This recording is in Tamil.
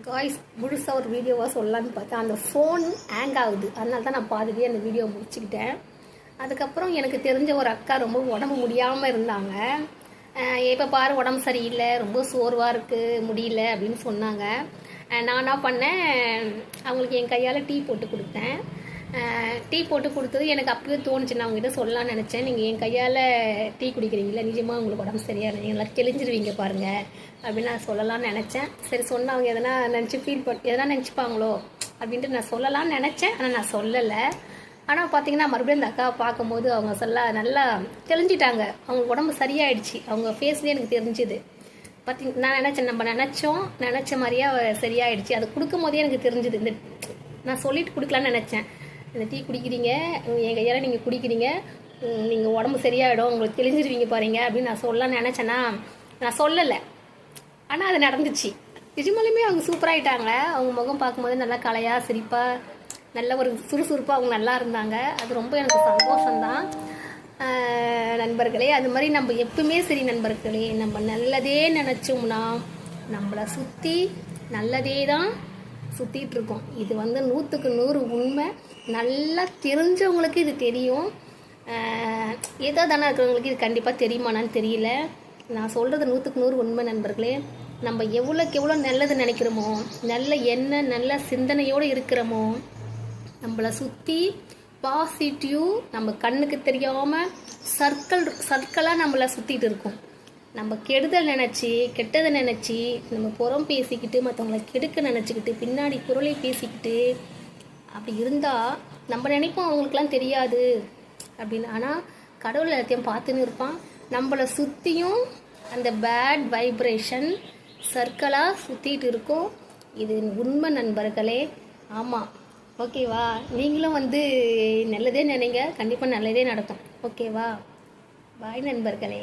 காய்ஸ் முழுசாக ஒரு வீடியோவாக சொல்லலான்னு பார்த்தேன். அந்த ஃபோன் ஹேங் ஆகுது, அதனால தான் நான் பாதிலேயே அந்த வீடியோ முடிச்சுக்கிட்டேன். அதுக்கப்புறம் எனக்கு தெரிஞ்ச ஒரு அக்கா ரொம்ப உடம்பு முடியாமல் இருந்தாங்க. இப்போ பாரு உடம்பு சரியில்லை, ரொம்ப சோர்வாக இருக்குது, முடியல அப்படின்னு சொன்னாங்க. நான் என்ன பண்ணேன், அவங்களுக்கு என் கையால் டீ போட்டு கொடுத்தேன். டீ போட்டு கொடுத்தது எனக்கு அப்பவே தோணுச்சு, நான் அவங்ககிட்ட சொல்லலாம்னு நினச்சேன். நீங்கள் என் கையால் டீ குடிக்கிறீங்களா, நிஜமாக உங்களுக்கு உடம்பு சரியாக இல்லை, நீங்கள் எல்லாம் தெளிஞ்சிருவீங்க பாருங்கள் அப்படின்னு நான் சொல்லலாம்னு நினச்சேன். சரி சொன்னால் அவங்க எதனா நினச்சி எதனா நினச்சிப்பாங்களோ அப்படின்ட்டு நான் சொல்லலாம்னு நினச்சேன். ஆனால் நான் சொல்லலை. ஆனால் பார்த்தீங்கன்னா மறுபடியும் அந்த அக்காவை பார்க்கும்போது அவங்க நல்லா தெளிஞ்சிட்டாங்க. அவங்க உடம்பு சரியாயிடுச்சு, அவங்க ஃபேஸ்லேயே எனக்கு தெரிஞ்சுது. நான் நினச்சேன், நம்ம நினச்ச மாதிரியே சரியாயிடுச்சு. அது கொடுக்கும் போதே எனக்கு தெரிஞ்சுது. இந்த நான் சொல்லிட்டு கொடுக்கலான்னு நினச்சேன், இந்த டீ குடிக்கிறீங்க, என் கையால் நீங்கள் குடிக்கிறீங்க, நீங்கள் உடம்பு சரியாயிடும், உங்களுக்கு தெளிஞ்சிருவீங்க பாருங்க அப்படின்னு நான் சொல்லலாம்னு நினச்சேன்னா நான் சொல்லலை. ஆனால் அது நடந்துச்சு. நிஜமாலுமே அவங்க சூப்பராகிட்டாங்க. அவங்க முகம் பார்க்கும்போது நல்லா கலையாக சிரிப்பாக நல்ல ஒரு சுறுசுறுப்பாக அவங்க நல்லா இருந்தாங்க. அது ரொம்ப எனக்கு சந்தோஷம்தான். நண்பர்களே, அது மாதிரி நம்ம எப்பவுமே சரி நண்பர்களே, நம்ம நல்லதே நினச்சோம்னா நம்மளை சுற்றி நல்லதே தான் சுற்றிட்டு இருக்கோம். இது 100க்கு 100 உண்மை. நல்லா தெரிஞ்சவங்களுக்கு இது தெரியும், ஏதோ தானே இருக்கிறவங்களுக்கு இது கண்டிப்பாக தெரியுமானான்னு தெரியல. நான் சொல்கிறது 100க்கு 100 உண்மை நண்பர்களே. நம்ம எவ்வளோக்கு எவ்வளோ நல்லது நினைக்கிறோமோ, நல்ல எண்ணம் நல்ல சிந்தனையோடு இருக்கிறோமோ, நம்மளை சுற்றி பாசிட்டிவ் நம்ம கண்ணுக்கு தெரியாமல் சர்க்கிளாக நம்மளை சுற்றிட்டு இருக்கும். நம்ம கெடுதல் நினச்சி கெட்டதை நினச்சி நம்ம புறம் பேசிக்கிட்டு மற்றவங்களை கெடுக்க நினச்சிக்கிட்டு பின்னாடி குரலை பேசிக்கிட்டு அப்படி இருந்தால் நம்ம நினைப்போம் அவங்களுக்குலாம் தெரியாது அப்படின்னு. ஆனால் கடவுள் எல்லாத்தையும் பார்த்துன்னு இருப்பான். நம்மளை சுற்றியும் அந்த பேட் வைப்ரேஷன் சர்க்கிளாக சுற்றிட்டு இருக்கோம். இது உண்மை நண்பர்களே. ஆமாம், ஓகேவா? நீங்களும் நல்லதே நினைங்க, கண்டிப்பாக நல்லதே நடக்கும். ஓகேவா? பாய் நண்பர்களே.